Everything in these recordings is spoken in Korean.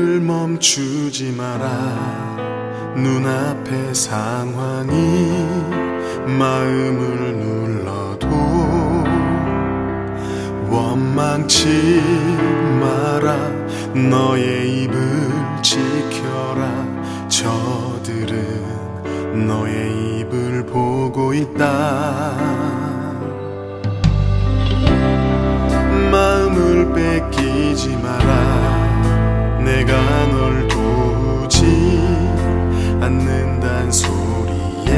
마음을 멈추지 마라. 눈앞의 상황이 마음을 눌러도 원망치 마라. 너의 입을 지켜라. 저들은 너의 입을 보고 있다. 마음을 뺏기지 마라. 내가 널 도우지 않는단 소리에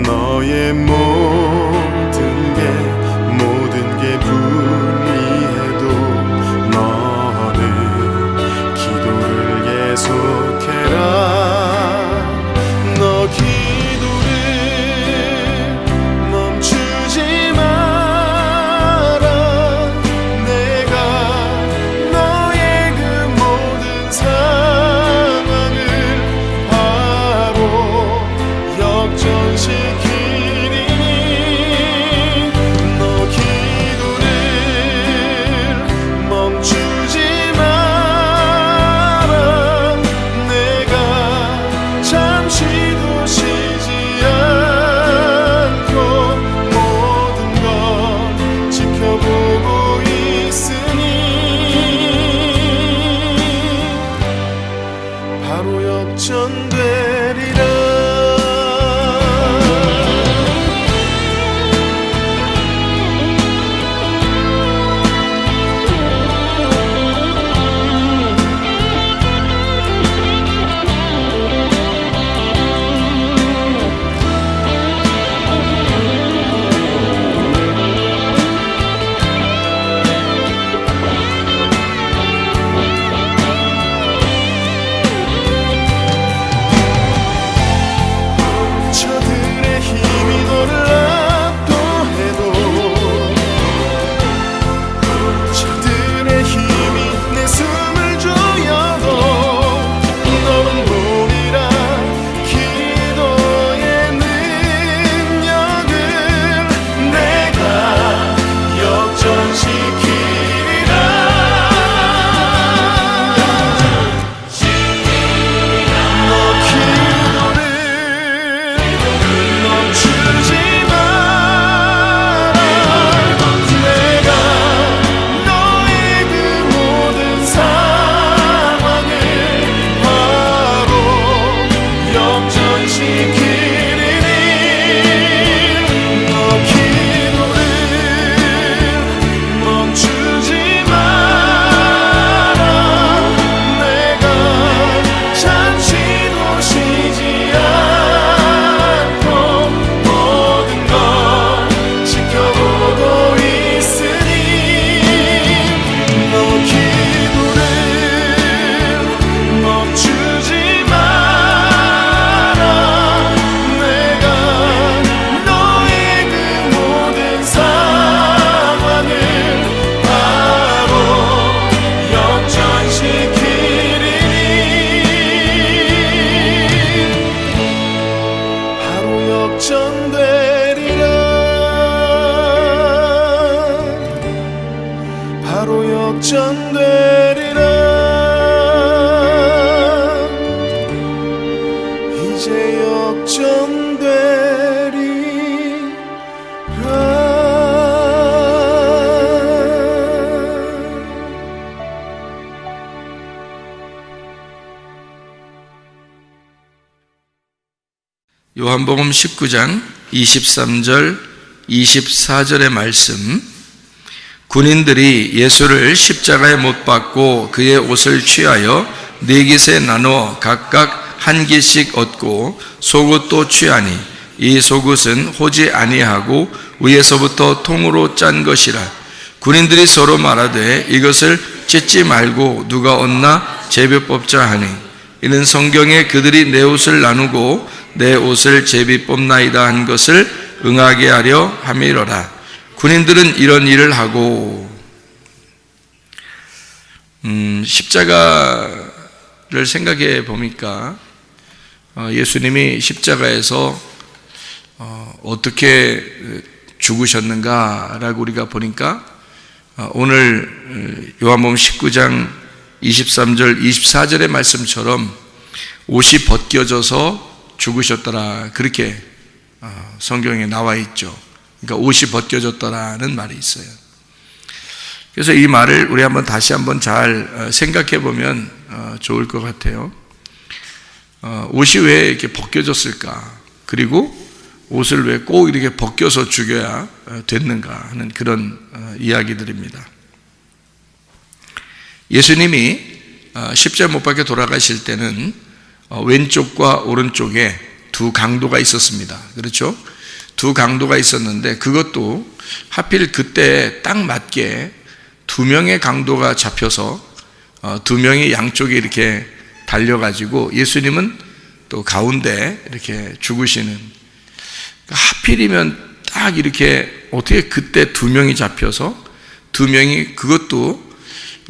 너의 모든 게 불리해도 너는 기도를 계속해라. 너 기도를 멈추지 마라. 내가 너의 그 모든 상황을 바로 역전시키리니 너 기도를 멈추지 마라. 내가 잠시도 쉬지 않고 모든 걸 지켜보고 있으니 바로 역전되리라. 저들의 힘이 너를 압도해도 저들의 힘이 내 숨을 조여도 너는 보리라. 기도의 능력을 내가 역전시키리라. 너 기도를 멈추지 마라. 내가 너의 그 모든 상황을 바로 역전시키리니 너 기도를 멈추지 마라. 내가 잠시도 쉬지 않고 모든 걸 지켜보고 있으니 너 기도를 멈추지 마라. 내가 너의 그 모든 상황을 바로 역전시키리니 바로 역전되리라. 바로 역전되리라. 이제 역전되리라. 요한복음 19장 23절 24절의 말씀. 군인들이 예수를 십자가에 못 박고 그의 옷을 취하여 네 깃에 나누어 각각 한 깃씩 얻고 속옷도 취하니 이 속옷은 호지 아니하고 위에서부터 통으로 짠 것이라. 군인들이 서로 말하되 이것을 찢지 말고 누가 얻나 제비 뽑자 하니 이는 성경에 그들이 내 옷을 나누고 내 옷을 제비 뽑나이다 한 것을 응하게 하려 함이로라. 군인들은 이런 일을 하고 십자가를 생각해 보니까 예수님이 십자가에서 어떻게 죽으셨는가라고 우리가 보니까 오늘 요한복음 19장 23절, 24절의 말씀처럼 옷이 벗겨져서 죽으셨더라, 그렇게 성경에 나와 있죠. 그러니까 옷이 벗겨졌더라는 말이 있어요. 그래서 이 말을 우리 다시 한번 잘 생각해 보면 좋을 것 같아요. 옷이 왜 이렇게 벗겨졌을까? 그리고 옷을 왜 꼭 이렇게 벗겨서 죽여야 됐는가 하는 그런 이야기들입니다. 예수님이 십자가 못 박혀 돌아가실 때는 왼쪽과 오른쪽에 두 강도가 있었습니다. 그렇죠? 두 강도가 있었는데 그것도 하필 그때 딱 맞게 두 명의 강도가 잡혀서 두 명이 양쪽에 이렇게 달려가지고 예수님은 또 가운데 이렇게 죽으시는, 하필이면 딱 이렇게 어떻게 그때 두 명이 잡혀서 두 명이, 그것도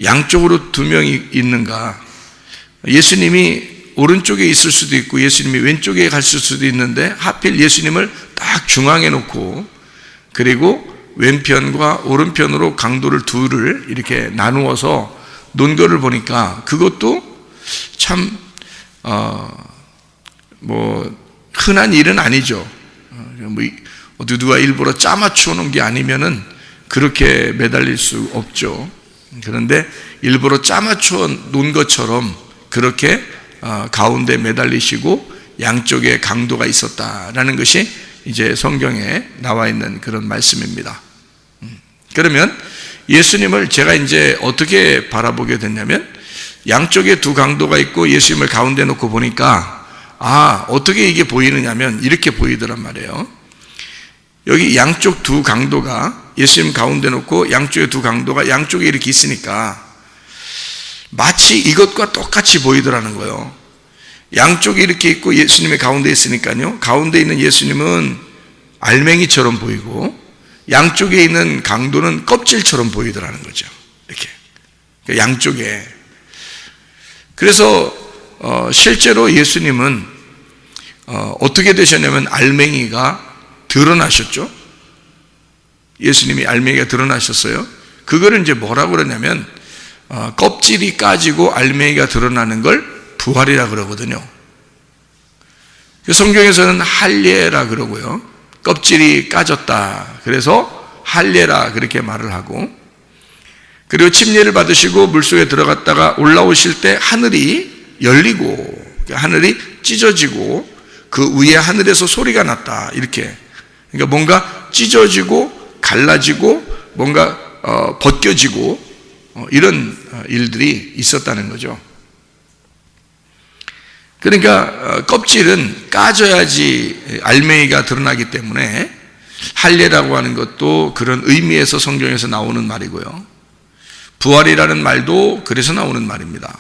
양쪽으로 두 명이 있는가? 예수님이 오른쪽에 있을 수도 있고 예수님이 왼쪽에 갔을 수도 있는데 하필 예수님을 딱 중앙에 놓고, 그리고 왼편과 오른편으로 강도를 둘을 이렇게 나누어서 놓은 거를 보니까 그것도 참 흔한 일은 아니죠. 어디 누가 일부러 짜맞추어 놓은 게 아니면은 그렇게 매달릴 수 없죠. 그런데 일부러 짜맞추어 놓은 것처럼 그렇게 가운데 매달리시고 양쪽에 강도가 있었다라는 것이 이제 성경에 나와 있는 그런 말씀입니다. 그러면 예수님을 제가 이제 어떻게 바라보게 됐냐면, 양쪽에 두 강도가 있고 예수님을 가운데 놓고 보니까 어떻게 이게 보이느냐면 이렇게 보이더란 말이에요. 여기 양쪽 두 강도가 예수님 가운데 놓고 양쪽에 두 강도가 양쪽에 이렇게 있으니까 마치 이것과 똑같이 보이더라는 거예요. 양쪽에 이렇게 있고 예수님의 가운데 있으니까요, 가운데 있는 예수님은 알맹이처럼 보이고 양쪽에 있는 강도는 껍질처럼 보이더라는 거죠. 이렇게 양쪽에. 그래서 실제로 예수님은 어떻게 되셨냐면 알맹이가 드러나셨죠. 예수님이 알맹이가 드러나셨어요. 그거를 이제 뭐라고 그러냐면 껍질이 까지고 알맹이가 드러나는 걸 부활이라 그러거든요. 성경에서는 할례라 그러고요, 껍질이 까졌다 그래서 할례라 그렇게 말을 하고, 그리고 침례를 받으시고 물속에 들어갔다가 올라오실 때 하늘이 열리고 하늘이 찢어지고 그 위에 하늘에서 소리가 났다, 이렇게. 그러니까 뭔가 찢어지고 갈라지고 뭔가 벗겨지고 이런 일들이 있었다는 거죠. 그러니까 껍질은 까져야지 알맹이가 드러나기 때문에 할례라고 하는 것도 그런 의미에서 성경에서 나오는 말이고요, 부활이라는 말도 그래서 나오는 말입니다.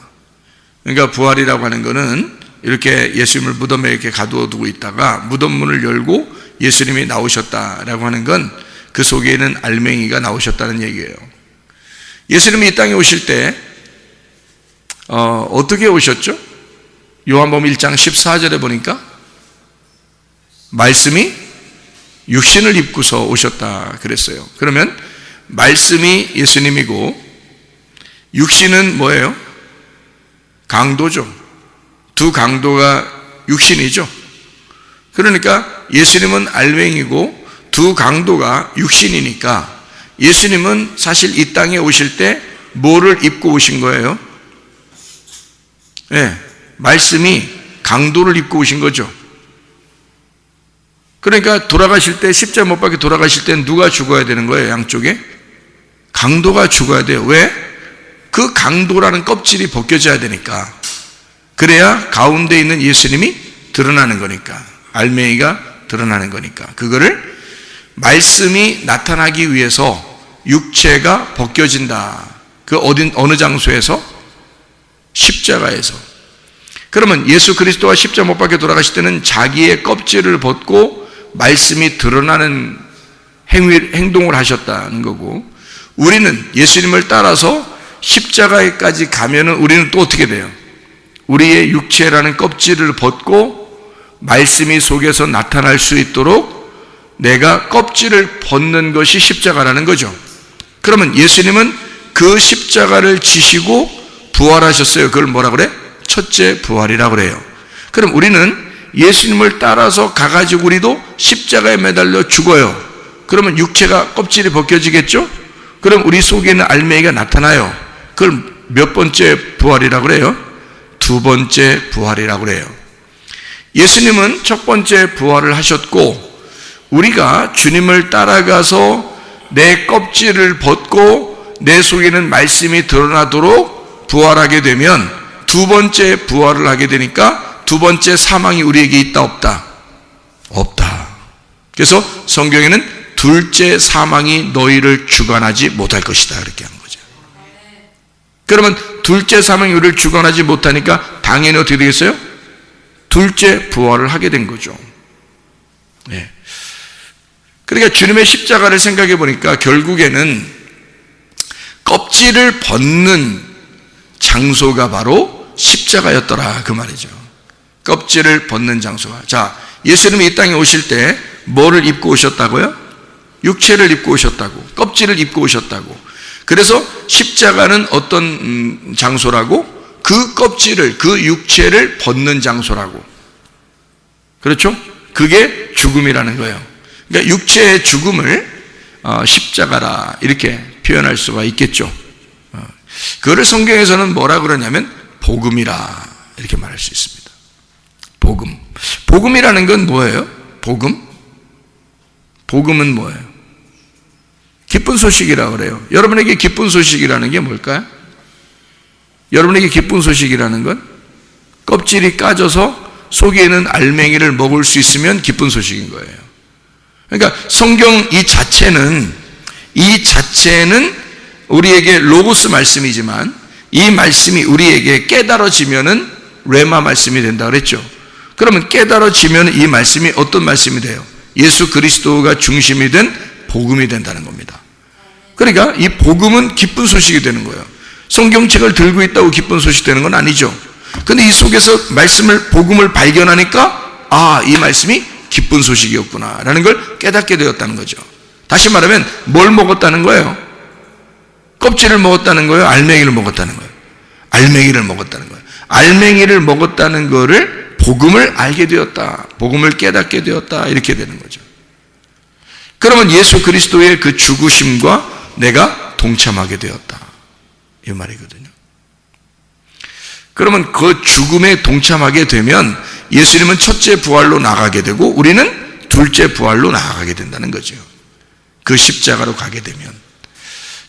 그러니까 부활이라고 하는 것은 이렇게 예수님을 무덤에 이렇게 가두어두고 있다가 무덤 문을 열고 예수님이 나오셨다라고 하는 건 그 속에는 알맹이가 나오셨다는 얘기예요. 예수님이 이 땅에 오실 때 어떻게 오셨죠? 요한복음 1장 14절에 보니까 말씀이 육신을 입고서 오셨다 그랬어요. 그러면 말씀이 예수님이고 육신은 뭐예요? 강도죠. 두 강도가 육신이죠. 그러니까 예수님은 알맹이고 두 강도가 육신이니까 예수님은 사실 이 땅에 오실 때 뭐를 입고 오신 거예요? 네, 말씀이 강도를 입고 오신 거죠. 그러니까 돌아가실 때, 십자가 못 박혀 돌아가실 때는 누가 죽어야 되는 거예요? 양쪽에? 강도가 죽어야 돼요. 왜? 그 강도라는 껍질이 벗겨져야 되니까. 그래야 가운데 있는 예수님이 드러나는 거니까, 알맹이가 드러나는 거니까. 그거를 말씀이 나타나기 위해서 육체가 벗겨진다. 그 어느 장소에서? 십자가에서. 그러면 예수 그리스도가 십자가 못 박혀 돌아가실 때는 자기의 껍질을 벗고 말씀이 드러나는 행동을 하셨다는 거고, 우리는 예수님을 따라서 십자가에까지 가면은 우리는 또 어떻게 돼요? 우리의 육체라는 껍질을 벗고 말씀이 속에서 나타날 수 있도록 내가 껍질을 벗는 것이 십자가라는 거죠. 그러면 예수님은 그 십자가를 지시고 부활하셨어요. 그걸 뭐라 그래? 첫째 부활이라고 그래요. 그럼 우리는 예수님을 따라서 가가지고 우리도 십자가에 매달려 죽어요. 그러면 육체가 껍질이 벗겨지겠죠? 그럼 우리 속에 있는 알맹이가 나타나요. 그걸 몇 번째 부활이라고 그래요? 두 번째 부활이라고 그래요. 예수님은 첫 번째 부활을 하셨고, 우리가 주님을 따라가서 내 껍질을 벗고 내 속에 있는 말씀이 드러나도록 부활하게 되면 두 번째 부활을 하게 되니까 두 번째 사망이 우리에게 있다 없다? 없다. 그래서 성경에는 둘째 사망이 너희를 주관하지 못할 것이다 이렇게 한 거죠. 그러면 둘째 사망이 우리를 주관하지 못하니까 당연히 어떻게 되겠어요? 둘째 부활을 하게 된 거죠. 네. 그러니까 주님의 십자가를 생각해 보니까 결국에는 껍질을 벗는 장소가 바로 십자가였더라 그 말이죠. 껍질을 벗는 장소가. 자, 예수님이 이 땅에 오실 때 뭐를 입고 오셨다고요? 육체를 입고 오셨다고, 껍질을 입고 오셨다고. 그래서 십자가는 어떤 장소라고? 그 껍질을, 그 육체를 벗는 장소라고. 그렇죠? 그게 죽음이라는 거예요. 그러니까 육체의 죽음을 십자가라 이렇게 표현할 수가 있겠죠. 그거를 성경에서는 뭐라 그러냐면 복음이라 이렇게 말할 수 있습니다. 복음. 복음이라는 건 뭐예요? 복음? 복음은 뭐예요? 기쁜 소식이라고 그래요. 여러분에게 기쁜 소식이라는 게 뭘까요? 여러분에게 기쁜 소식이라는 건 껍질이 까져서 속에 있는 알맹이를 먹을 수 있으면 기쁜 소식인 거예요. 그러니까 성경 이 자체는 우리에게 로고스 말씀이지만 이 말씀이 우리에게 깨달아지면은 레마 말씀이 된다 그랬죠. 그러면 깨달아지면 이 말씀이 어떤 말씀이 돼요? 예수 그리스도가 중심이 된 복음이 된다는 겁니다. 그러니까 이 복음은 기쁜 소식이 되는 거예요. 성경책을 들고 있다고 기쁜 소식 되는 건 아니죠. 근데 이 속에서 복음을 발견하니까 이 말씀이 기쁜 소식이었구나 라는 걸 깨닫게 되었다는 거죠. 다시 말하면 뭘 먹었다는 거예요? 껍질을 먹었다는 거예요? 알맹이를 먹었다는 거예요? 알맹이를 먹었다는 거예요. 알맹이를 먹었다는 거를 복음을 알게 되었다, 복음을 깨닫게 되었다 이렇게 되는 거죠. 그러면 예수 그리스도의 그 죽으심과 내가 동참하게 되었다 이 말이거든요. 그러면 그 죽음에 동참하게 되면 예수님은 첫째 부활로 나가게 되고 우리는 둘째 부활로 나가게 된다는 거죠. 그 십자가로 가게 되면.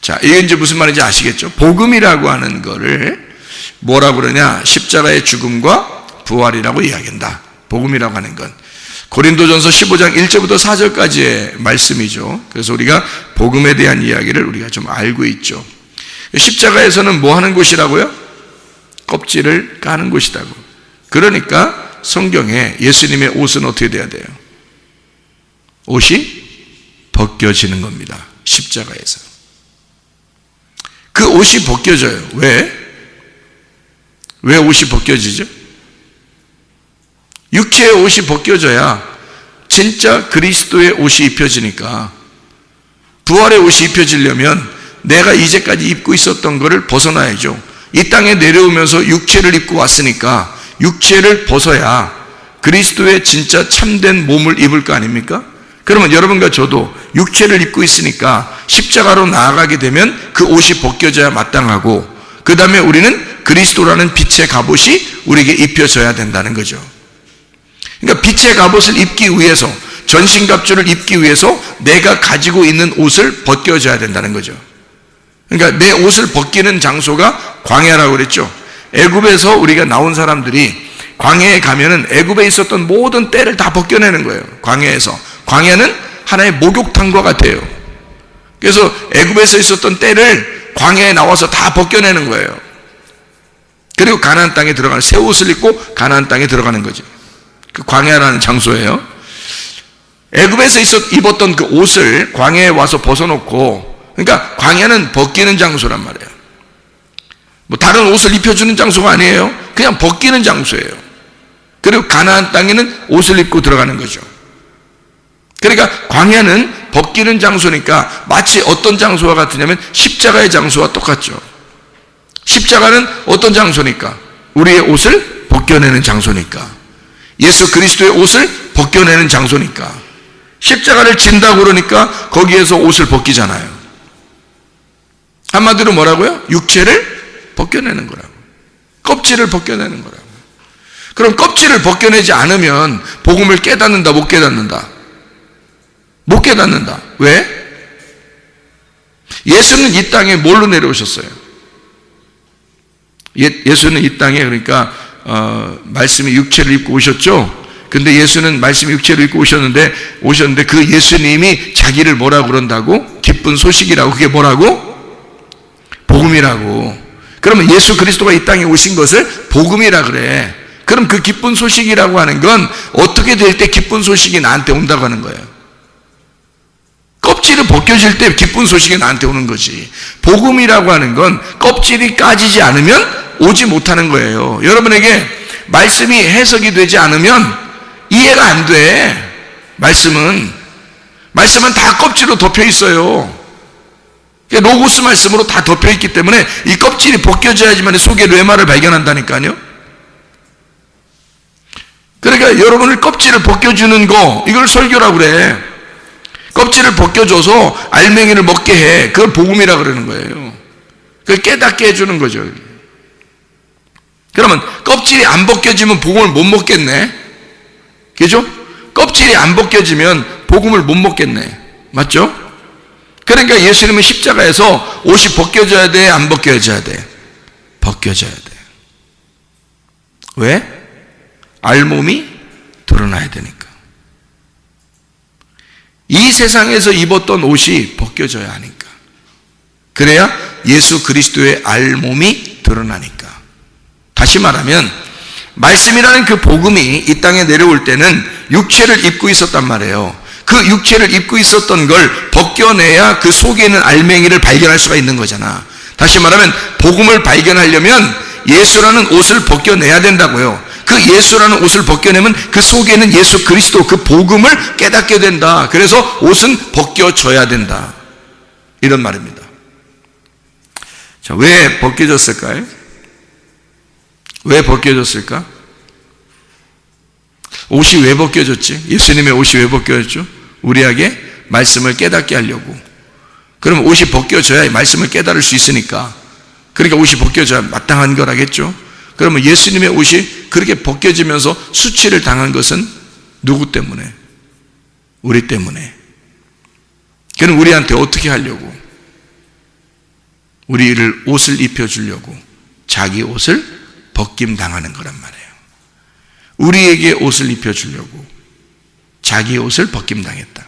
자, 이게 이제 무슨 말인지 아시겠죠? 복음이라고 하는 거를 뭐라고 그러냐? 십자가의 죽음과 부활이라고 이야기한다. 복음이라고 하는 건 고린도전서 15장 1절부터 4절까지의 말씀이죠. 그래서 우리가 복음에 대한 이야기를 우리가 좀 알고 있죠. 십자가에서는 뭐 하는 곳이라고요? 껍질을 까는 곳이라고. 그러니까 성경에 예수님의 옷은 어떻게 돼야 돼요? 옷이 벗겨지는 겁니다. 십자가에서. 그 옷이 벗겨져요. 왜? 왜 옷이 벗겨지죠? 육체의 옷이 벗겨져야 진짜 그리스도의 옷이 입혀지니까, 부활의 옷이 입혀지려면 내가 이제까지 입고 있었던 것을 벗어나야죠. 이 땅에 내려오면서 육체를 입고 왔으니까 육체를 벗어야 그리스도의 진짜 참된 몸을 입을 거 아닙니까? 그러면 여러분과 저도 육체를 입고 있으니까 십자가로 나아가게 되면 그 옷이 벗겨져야 마땅하고, 그 다음에 우리는 그리스도라는 빛의 갑옷이 우리에게 입혀져야 된다는 거죠. 그러니까 빛의 갑옷을 입기 위해서, 전신갑주를 입기 위해서 내가 가지고 있는 옷을 벗겨져야 된다는 거죠. 그러니까 내 옷을 벗기는 장소가 광야라고 그랬죠. 애굽에서 우리가 나온 사람들이 광야에 가면은 애굽에 있었던 모든 때를 다 벗겨내는 거예요. 광야에서. 광야는 하나의 목욕탕과 같아요. 그래서 애굽에서 있었던 때를 광야에 나와서 다 벗겨내는 거예요. 그리고 가나안 땅에 들어가는, 새 옷을 입고 가나안 땅에 들어가는 거죠. 그 광야라는 장소예요. 애굽에서 입었던 그 옷을 광야에 와서 벗어놓고, 그러니까 광야는 벗기는 장소란 말이에요. 뭐 다른 옷을 입혀주는 장소가 아니에요. 그냥 벗기는 장소예요. 그리고 가나안 땅에는 옷을 입고 들어가는 거죠. 그러니까 광야는 벗기는 장소니까 마치 어떤 장소와 같으냐면 십자가의 장소와 똑같죠. 십자가는 어떤 장소니까? 우리의 옷을 벗겨내는 장소니까. 예수 그리스도의 옷을 벗겨내는 장소니까. 십자가를 진다고 그러니까 거기에서 옷을 벗기잖아요. 한마디로 뭐라고요? 육체를 벗겨내는 거라고. 껍질을 벗겨내는 거라고. 그럼 껍질을 벗겨내지 않으면 복음을 깨닫는다, 못 깨닫는다? 못 깨닫는다. 왜? 예수는 이 땅에 뭘로 내려오셨어요? 예수는 이 땅에 그러니까 말씀이 육체를 입고 오셨죠. 근데 예수는 말씀이 육체를 입고 오셨는데 그 예수님이 자기를 뭐라고 그런다고? 기쁜 소식이라고. 그게 뭐라고? 복음이라고. 그러면 예수 그리스도가 이 땅에 오신 것을 복음이라 그래. 그럼 그 기쁜 소식이라고 하는 건 어떻게 될 때 기쁜 소식이 나한테 온다고 하는 거예요? 껍질이 벗겨질 때 기쁜 소식이 나한테 오는 거지. 복음이라고 하는 건 껍질이 까지지 않으면 오지 못하는 거예요. 여러분에게 말씀이 해석이 되지 않으면 이해가 안 돼. 말씀은 다 껍질로 덮여 있어요. 로고스 말씀으로 다 덮여 있기 때문에 이 껍질이 벗겨져야지만 속에 레마를 발견한다니까요. 그러니까 여러분을 껍질을 벗겨주는 거, 이걸 설교라고 그래. 껍질을 벗겨줘서 알맹이를 먹게 해. 그걸 복음이라 그러는 거예요. 그걸 깨닫게 해주는 거죠. 그러면 껍질이 안 벗겨지면 복음을 못 먹겠네. 그죠? 껍질이 안 벗겨지면 복음을 못 먹겠네. 맞죠? 그러니까 예수님은 십자가에서 옷이 벗겨져야 돼, 안 벗겨져야 돼? 벗겨져야 돼. 왜? 알몸이 드러나야 되니까. 이 세상에서 입었던 옷이 벗겨져야 하니까. 그래야 예수 그리스도의 알몸이 드러나니까. 다시 말하면 말씀이라는 그 복음이 이 땅에 내려올 때는 육체를 입고 있었단 말이에요. 그 육체를 입고 있었던 걸 벗겨내야 그 속에 있는 알맹이를 발견할 수가 있는 거잖아. 다시 말하면 복음을 발견하려면 예수라는 옷을 벗겨내야 된다고요. 그 예수라는 옷을 벗겨내면 그 속에는 예수 그리스도 그 복음을 깨닫게 된다. 그래서 옷은 벗겨져야 된다. 이런 말입니다. 자, 왜 벗겨졌을까요? 왜 벗겨졌을까? 옷이 왜 벗겨졌지? 예수님의 옷이 왜 벗겨졌죠? 우리에게 말씀을 깨닫게 하려고. 그럼 옷이 벗겨져야 말씀을 깨달을 수 있으니까. 그러니까 옷이 벗겨져야 마땅한 거라겠죠? 그러면 예수님의 옷이 그렇게 벗겨지면서 수치를 당한 것은 누구 때문에? 우리 때문에. 그럼 우리한테 어떻게 하려고? 우리를 옷을 입혀주려고 자기 옷을 벗김 당하는 거란 말이에요. 우리에게 옷을 입혀주려고 자기 옷을 벗김 당했다.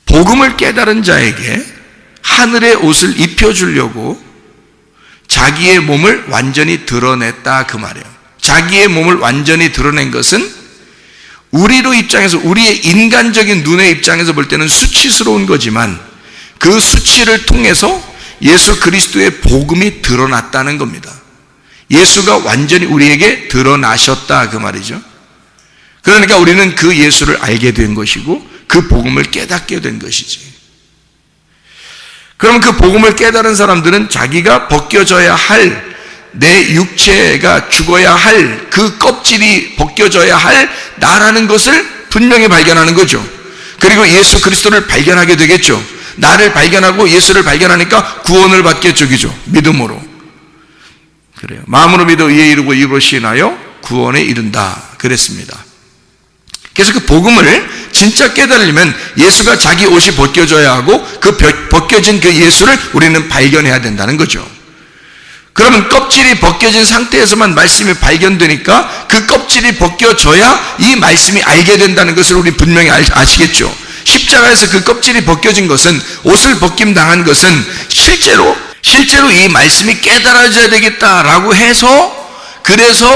복음을 깨달은 자에게 하늘의 옷을 입혀주려고 자기의 몸을 완전히 드러냈다 그 말이에요. 자기의 몸을 완전히 드러낸 것은 우리로 입장에서, 우리의 인간적인 눈의 입장에서 볼 때는 수치스러운 거지만 그 수치를 통해서 예수 그리스도의 복음이 드러났다는 겁니다. 예수가 완전히 우리에게 드러나셨다 그 말이죠. 그러니까 우리는 그 예수를 알게 된 것이고 그 복음을 깨닫게 된 것이지. 그럼 그 복음을 깨달은 사람들은 자기가 벗겨져야 할, 내 육체가 죽어야 할, 그 껍질이 벗겨져야 할 나라는 것을 분명히 발견하는 거죠. 그리고 예수 그리스도를 발견하게 되겠죠. 나를 발견하고 예수를 발견하니까 구원을 받겠죠. 그죠? 믿음으로. 그래요. 마음으로 믿어 의에 이르고 입으로 시인하여 구원에 이른다. 그랬습니다. 그래서 그 복음을 진짜 깨달으려면 예수가 자기 옷이 벗겨져야 하고 그 벗겨진 그 예수를 우리는 발견해야 된다는 거죠. 그러면 껍질이 벗겨진 상태에서만 말씀이 발견되니까 그 껍질이 벗겨져야 이 말씀이 알게 된다는 것을 우리 분명히 아시겠죠. 십자가에서 그 껍질이 벗겨진 것은, 옷을 벗김 당한 것은 실제로 이 말씀이 깨달아져야 되겠다라고 해서, 그래서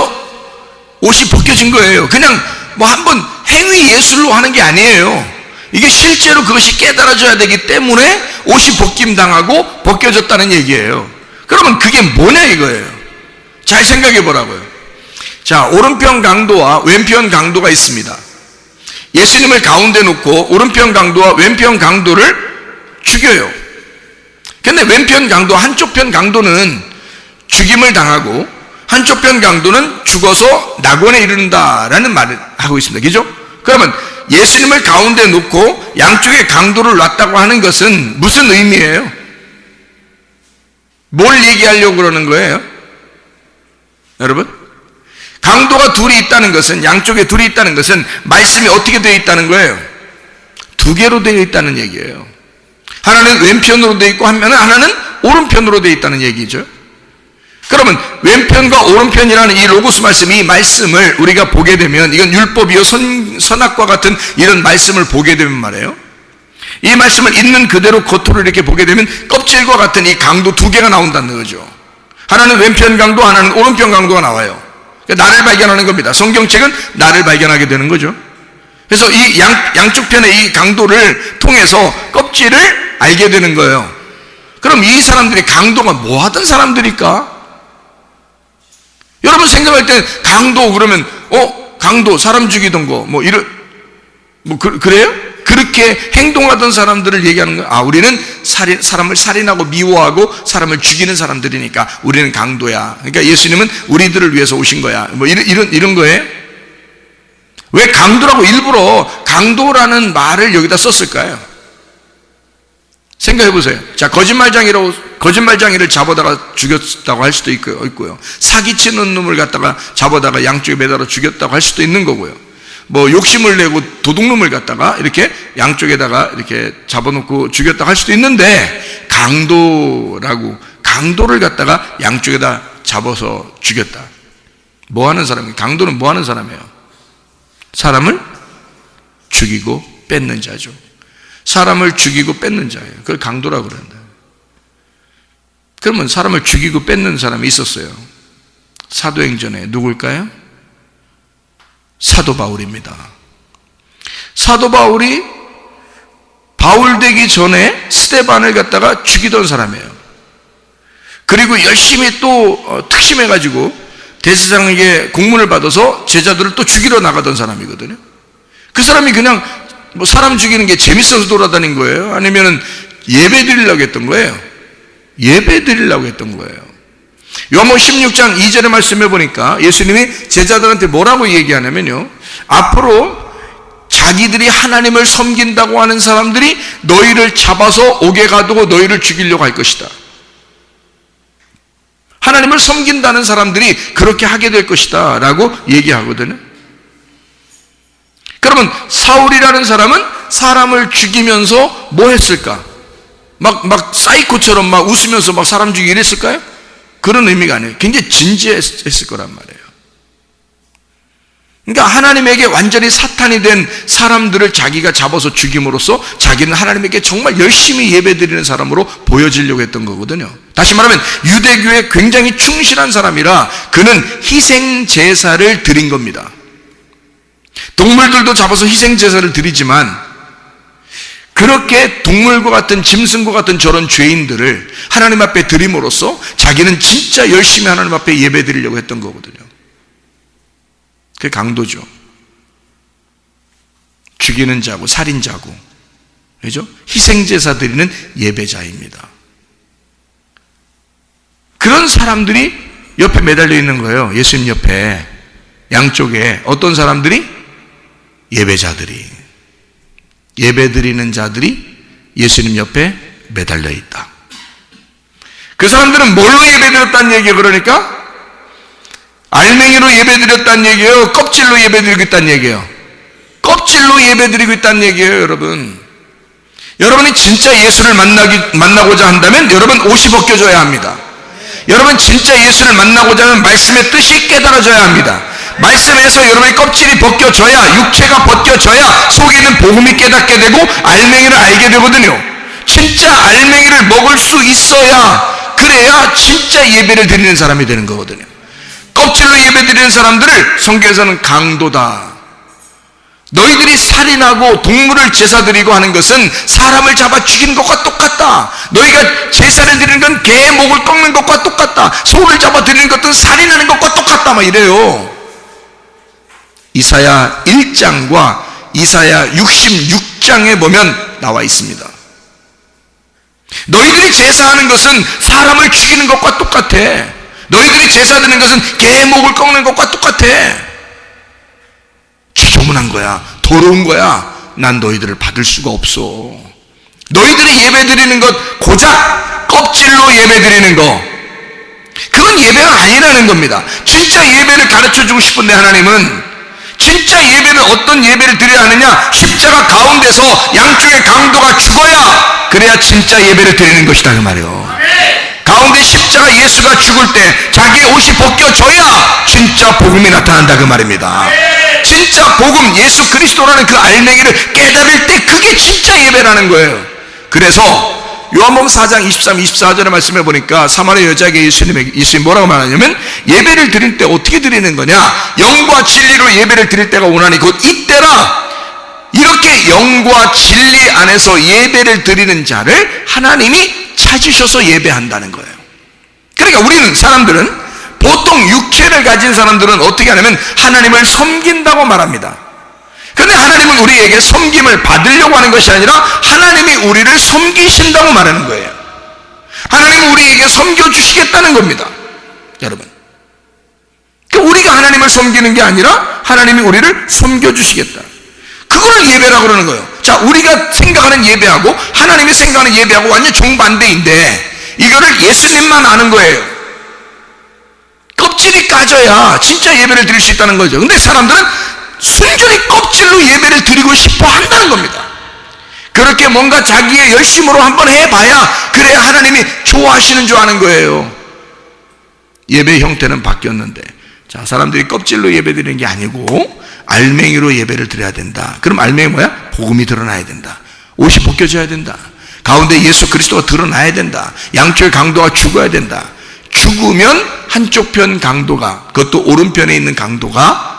옷이 벗겨진 거예요. 그냥 뭐 한번 행위 예술로 하는 게 아니에요. 이게 실제로 그것이 깨달아져야 되기 때문에 옷이 벗김 당하고 벗겨졌다는 얘기예요. 그러면 그게 뭐냐 이거예요. 잘 생각해 보라고요. 자, 오른편 강도와 왼편 강도가 있습니다. 예수님을 가운데 놓고 오른편 강도와 왼편 강도를 죽여요. 근데 왼편 강도, 한쪽 편 강도는 죽임을 당하고 한쪽 편 강도는 죽어서 낙원에 이른다라는 말을 하고 있습니다. 그죠? 그러면 예수님을 가운데 놓고 양쪽에 강도를 놨다고 하는 것은 무슨 의미예요? 뭘 얘기하려고 그러는 거예요? 여러분? 강도가 둘이 있다는 것은, 양쪽에 둘이 있다는 것은 말씀이 어떻게 되어 있다는 거예요? 두 개로 되어 있다는 얘기예요. 하나는 왼편으로 되어 있고 하나는 오른편으로 되어 있다는 얘기죠. 그러면 왼편과 오른편이라는 이 로고스 말씀, 이 말씀을 우리가 보게 되면, 이건 율법이요 선악과 같은 이런 말씀을 보게 되면 말이에요, 이 말씀을 있는 그대로 겉으로 이렇게 보게 되면 껍질과 같은 이 강도 두 개가 나온다는 거죠. 하나는 왼편 강도, 하나는 오른편 강도가 나와요. 그러니까 나를 발견하는 겁니다. 성경책은 나를 발견하게 되는 거죠. 그래서 이 양쪽 편의 이 강도를 통해서 껍질을 알게 되는 거예요. 그럼 이 사람들이 강도가 뭐 하던 사람들일까? 여러분 생각할 때 강도 그러면 강도 사람 죽이던 거 그래요? 그렇게 행동하던 사람들을 얘기하는 거예요. 아, 우리는 사람을 살인하고 미워하고 사람을 죽이는 사람들이니까 우리는 강도야. 그러니까 예수님은 우리들을 위해서 오신 거야. 이런 거예요? 왜 강도라고 일부러 강도라는 말을 여기다 썼을까요? 생각해 보세요. 자, 거짓말쟁이를 잡아다가 죽였다고 할 수도 있고요. 사기치는 놈을 갖다가 잡아다가 양쪽에 매달아 죽였다고 할 수도 있는 거고요. 욕심을 내고 도둑놈을 갖다가 이렇게 양쪽에다가 이렇게 잡아놓고 죽였다고 할 수도 있는데, 강도를 갖다가 양쪽에다 잡아서 죽였다. 뭐 하는 사람이에요? 강도는 뭐 하는 사람이에요? 사람을 죽이고 뺏는 자죠. 사람을 죽이고 뺏는 자예요. 그걸 강도라고 그런다. 그러면 사람을 죽이고 뺏는 사람이 있었어요. 사도행전에 누굴까요? 사도 바울입니다. 사도 바울이 바울 되기 전에 스데반을 갖다가 죽이던 사람이에요. 그리고 열심히 또 특심해가지고 대제사장에게 공문을 받아서 제자들을 또 죽이러 나가던 사람이거든요. 그 사람이 그냥 사람 죽이는 게 재밌어서 돌아다닌 거예요? 아니면 예배 드리려고 했던 거예요? 예배 드리려고 했던 거예요. 요한복음 16장 2절의 말씀해 보니까 예수님이 제자들한테 뭐라고 얘기하냐면요, 앞으로 자기들이 하나님을 섬긴다고 하는 사람들이 너희를 잡아서 옥에 가두고 너희를 죽이려고 할 것이다. 하나님을 섬긴다는 사람들이 그렇게 하게 될 것이다 라고 얘기하거든요. 그러면 사울이라는 사람은 사람을 죽이면서 뭐 했을까? 막 사이코처럼 막 웃으면서 막 사람 죽이기 이랬을까요? 그런 의미가 아니에요. 굉장히 진지했을 거란 말이에요. 그러니까 하나님에게 완전히 사탄이 된 사람들을 자기가 잡아서 죽임으로써 자기는 하나님에게 정말 열심히 예배드리는 사람으로 보여지려고 했던 거거든요. 다시 말하면 유대교에 굉장히 충실한 사람이라 그는 희생제사를 드린 겁니다. 동물들도 잡아서 희생제사를 드리지만 그렇게 동물과 같은 짐승과 같은 저런 죄인들을 하나님 앞에 드림으로써 자기는 진짜 열심히 하나님 앞에 예배 드리려고 했던 거거든요. 그게 강도죠. 죽이는 자고 살인자고, 그죠? 희생제사 드리는 예배자입니다. 그런 사람들이 옆에 매달려 있는 거예요. 예수님 옆에 양쪽에 어떤 사람들이? 예배자들이, 예배드리는 자들이 예수님 옆에 매달려 있다. 그 사람들은 뭘로 예배드렸다는 얘기예요? 그러니까 알맹이로 예배드렸다는 얘기예요? 껍질로 예배드리고 있다는 얘기예요? 껍질로 예배드리고 있다는 얘기예요. 여러분이 진짜 예수를 만나고자 한다면 여러분 옷이 벗겨져야 합니다. 여러분 진짜 예수를 만나고자 하면 말씀의 뜻이 깨달아져야 합니다. 말씀에서 여러분의 껍질이 벗겨져야, 육체가 벗겨져야 속에 있는 복음이 깨닫게 되고 알맹이를 알게 되거든요. 진짜 알맹이를 먹을 수 있어야, 그래야 진짜 예배를 드리는 사람이 되는 거거든요. 껍질로 예배 드리는 사람들을 성경에서는 강도다. 너희들이 살인하고 동물을 제사 드리고 하는 것은 사람을 잡아 죽이는 것과 똑같다. 너희가 제사를 드리는 건 개 목을 꺾는 것과 똑같다. 소를 잡아 드리는 것은 살인하는 것과 똑같다. 막 이래요. 이사야 1장과 이사야 66장에 보면 나와 있습니다. 너희들이 제사하는 것은 사람을 죽이는 것과 똑같아. 너희들이 제사드리는 것은 개의 목을 꺾는 것과 똑같아. 지저분한 거야. 더러운 거야. 난 너희들을 받을 수가 없어. 너희들이 예배드리는 것, 고작 껍질로 예배드리는 거, 그건 예배가 아니라는 겁니다. 진짜 예배를 가르쳐주고 싶은데 하나님은 진짜 예배는 어떤 예배를 드려야 하느냐? 십자가 가운데서 양쪽의 강도가 죽어야, 그래야 진짜 예배를 드리는 것이다 그 말이에요. 가운데 십자가 예수가 죽을 때 자기의 옷이 벗겨져야 진짜 복음이 나타난다 그 말입니다. 진짜 복음, 예수 그리스도라는 그 알맹이를 깨달을 때 그게 진짜 예배라는 거예요. 그래서 요한복음 4장 23, 24절의 말씀해 보니까 사마리아 여자에게 예수님이 뭐라고 말하냐면, 예배를 드릴 때 어떻게 드리는 거냐? 영과 진리로 예배를 드릴 때가 오나니 곧 이때라. 이렇게 영과 진리 안에서 예배를 드리는 자를 하나님이 찾으셔서 예배한다는 거예요. 그러니까 우리는 사람들은, 보통 육체를 가진 사람들은 어떻게 하냐면 하나님을 섬긴다고 말합니다. 그런데 하나님은 우리에게 섬김을 받으려고 하는 것이 아니라 하나님이 우리를 섬기신다고 말하는 거예요. 하나님은 우리에게 섬겨주시겠다는 겁니다, 여러분. 그러니까 우리가 하나님을 섬기는 게 아니라 하나님이 우리를 섬겨주시겠다. 그걸 예배라고 그러는 거예요. 자, 우리가 생각하는 예배하고 하나님이 생각하는 예배하고 완전 정반대인데, 이거를 예수님만 아는 거예요. 껍질이 까져야 진짜 예배를 드릴 수 있다는 거죠. 근데 사람들은 순전히 껍질로 예배를 드리고 싶어 한다는 겁니다. 그렇게 뭔가 자기의 열심으로 한번 해봐야 그래야 하나님이 좋아하시는 줄 아는 거예요. 예배 형태는 바뀌었는데, 자, 사람들이 껍질로 예배 드리는 게 아니고 알맹이로 예배를 드려야 된다. 그럼 알맹이 뭐야? 복음이 드러나야 된다. 옷이 벗겨져야 된다. 가운데 예수 그리스도가 드러나야 된다. 양쪽의 강도가 죽어야 된다. 죽으면 한쪽 편 강도가, 그것도 오른편에 있는 강도가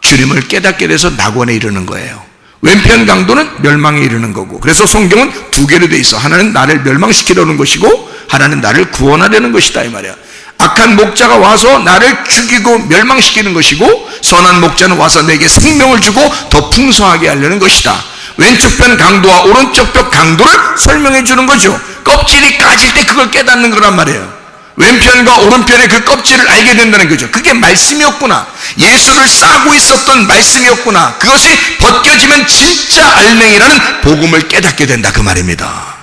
주님을 깨닫게 돼서 낙원에 이르는 거예요. 왼편 강도는 멸망에 이르는 거고. 그래서 성경은 두 개로 돼 있어. 하나는 나를 멸망시키려는 것이고 하나는 나를 구원하려는 것이다 이 말이야. 악한 목자가 와서 나를 죽이고 멸망시키는 것이고, 선한 목자는 와서 내게 생명을 주고 더 풍성하게 하려는 것이다. 왼쪽 편 강도와 오른쪽 편 강도를 설명해 주는 거죠. 껍질이 까질 때 그걸 깨닫는 거란 말이에요. 왼편과 오른편의 그 껍질을 알게 된다는 거죠. 그게 말씀이었구나. 예수를 싸고 있었던 말씀이었구나. 그것이 벗겨지면 진짜 알맹이라는 복음을 깨닫게 된다 그 말입니다.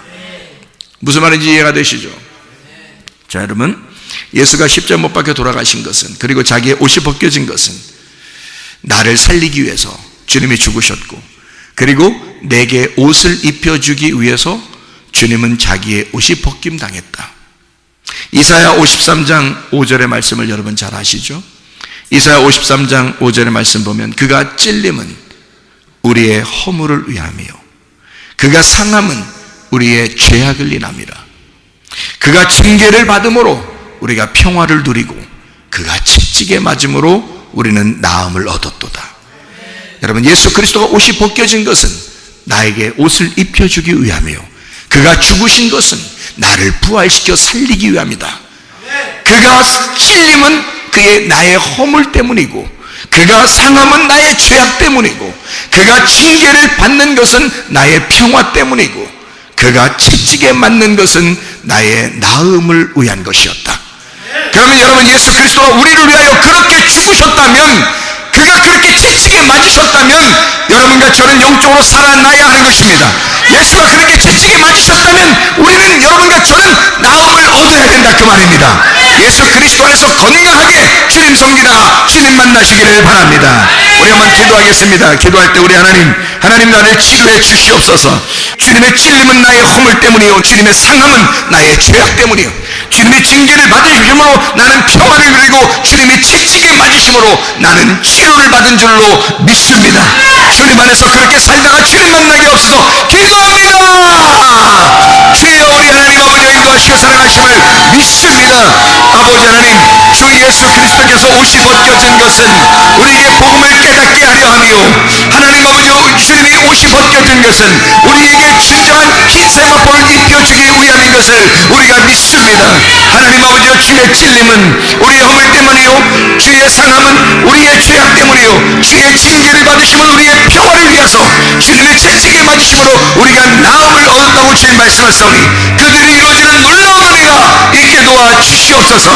무슨 말인지 이해가 되시죠? 자, 여러분, 예수가 십자가 못 박혀 돌아가신 것은, 그리고 자기의 옷이 벗겨진 것은 나를 살리기 위해서 주님이 죽으셨고, 그리고 내게 옷을 입혀주기 위해서 주님은 자기의 옷이 벗김당했다. 이사야 53장 5절의 말씀을 여러분 잘 아시죠? 이사야 53장 5절의 말씀 보면, 그가 찔림은 우리의 허물을 위함이요 그가 상함은 우리의 죄악을 인함이라. 그가 징계를 받음으로 우리가 평화를 누리고 그가 채찍에 맞음으로 우리는 나음을 얻었도다. 여러분, 예수 그리스도가 옷이 벗겨진 것은 나에게 옷을 입혀주기 위함이요 그가 죽으신 것은 나를 부활시켜 살리기 위함이다. 그가 찔림은 그의 나의 허물 때문이고, 그가 상함은 나의 죄악 때문이고, 그가 징계를 받는 것은 나의 평화 때문이고, 그가 채찍에 맞는 것은 나의 나음을 위한 것이었다. 그러면 여러분, 예수 그리스도가 우리를 위하여 그렇게 죽으셨다면, 그가 그렇게 채찍에 맞으셨다면 여러분과 저는 영적으로 살아나야 하는 것입니다. 예수가 그렇게 채찍에 맞으셨다면 우리는, 여러분과 저는 나음을 얻어야 된다 그 말입니다. 예수 그리스도 안에서 건강하게 주님 섬기다가 주님 만나시기를 바랍니다. 우리 한번 기도하겠습니다. 기도할 때 우리 하나님 나를 치료해 주시옵소서. 주님의 찔림은 나의 허물 때문이요 주님의 상함은 나의 죄악 때문이요 주님의 징계를 받으심으로 나는 평화를 누리고 주님의 채찍에 맞으심으로 나는 치료를 받은 줄로 믿습니다. 주님 안에서 그렇게 살다가 주님 만나게 없어서 기도합니다. 주여, 우리 하나님 아버지가 인도하시고 사랑하심을 믿습니다. 아버지 하나님, 주 예수 그리스도께서 통해서 옷이 벗겨진 것은 우리에게 복음을 깨닫게 하려 하며, 하나님 아버지 주님이 옷이 벗겨진 것은 우리에게 진정한 세마포를 입혀주기 위함인 것을 우리가 믿습니다. 하나님 아버지, 주의 찔림은 우리의 허물 때문이요, 주의 상함은 우리의 죄악 때문이요, 주의 징계를 받으심은 우리의 평화를 위해서 주님의 채찍에 맞으심으로 우리가 나음을 얻었다고 주님 말씀하시오니, 그들이 이루어지는 놀라운 은혜가 있게 도와 주시옵소서.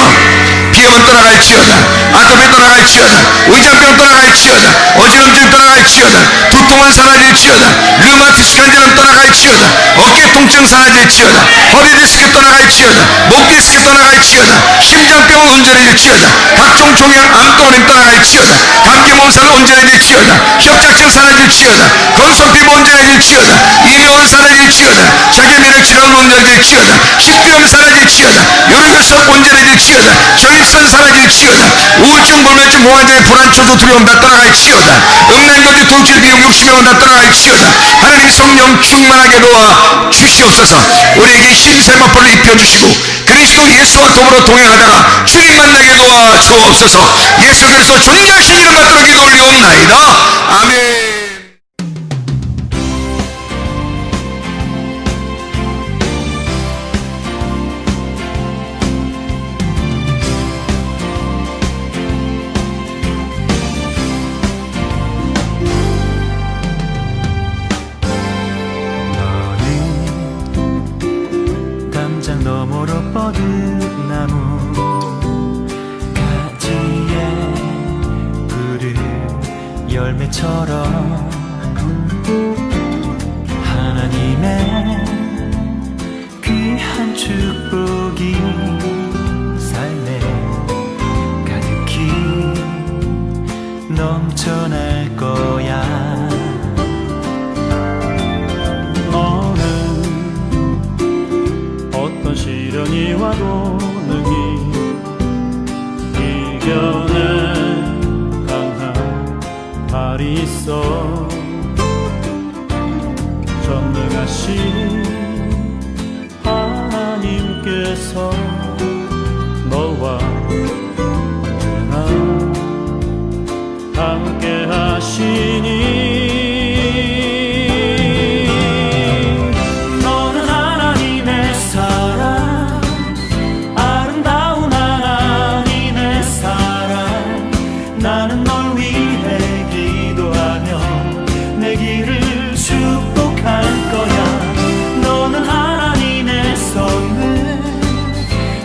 비염은 떠나갈지어다, 아토피 떠나갈지어다, 의장병 떠나갈지어다, 어지럼증 떠나갈지어다, 두통은 사라질지어다, 류마티스 관절은 떠나갈지어다, 어깨 통증 사라질지어다, 허리 디스크 떠나갈지어다, 목 디스크 떠나갈지어다, 심장병은 온전해질지어다, 각종 종양 암도는 떠나갈지어다, 감기 몸살 온전해질지어다, 협착증 사라질지어다, 건성 피부 온전해질지어다, 이명은 사라질지어다, 자기면역 질환 온전해질지어다, 식비염 사라질지어다, 요르교석 온전해질지어다, 전립선 사라질지어다, 우울증, 불면증, 공황장애, 불안, 초조, 두려움 다 떠나갈지어다, 음란거지, 돌출, 비용, 욕심병은 다 떠나갈지어다. 하나님 성령 충만하게 도와 주시옵소서. 우리에게 힘세마포를 입혀주시고 그리스도 예수와 더불어 동행하다가 주님 만나게 도와 주옵소서. 예수 그리스도 존귀하신 이름 받들어 기도 올리옵나이다. 아멘. 열매처럼 하나님의 귀한 축복이 삶에 가득히 넘쳐날 거야. 너는 어떤 시련이 와도 능히 이겨내 발이 있어. 전능하신 하나님께서 너와 언제나 함께 하시니, 너는 하나님의 사랑, 아름다운 하나님의 사랑. 나는 널 위해 내 길을 축복할 거야. 너는 하나님의 선물,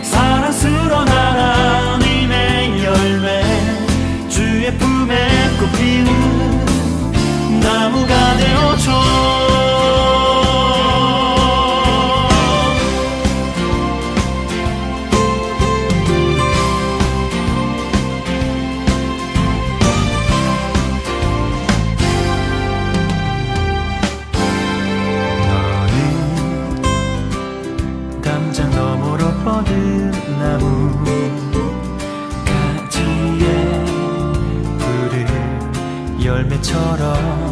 사랑스러운 하나님의 열매, 주의 품에 꽃피는 나무가 되어줘. 뻗은 나무 가지에 푸른 열매처럼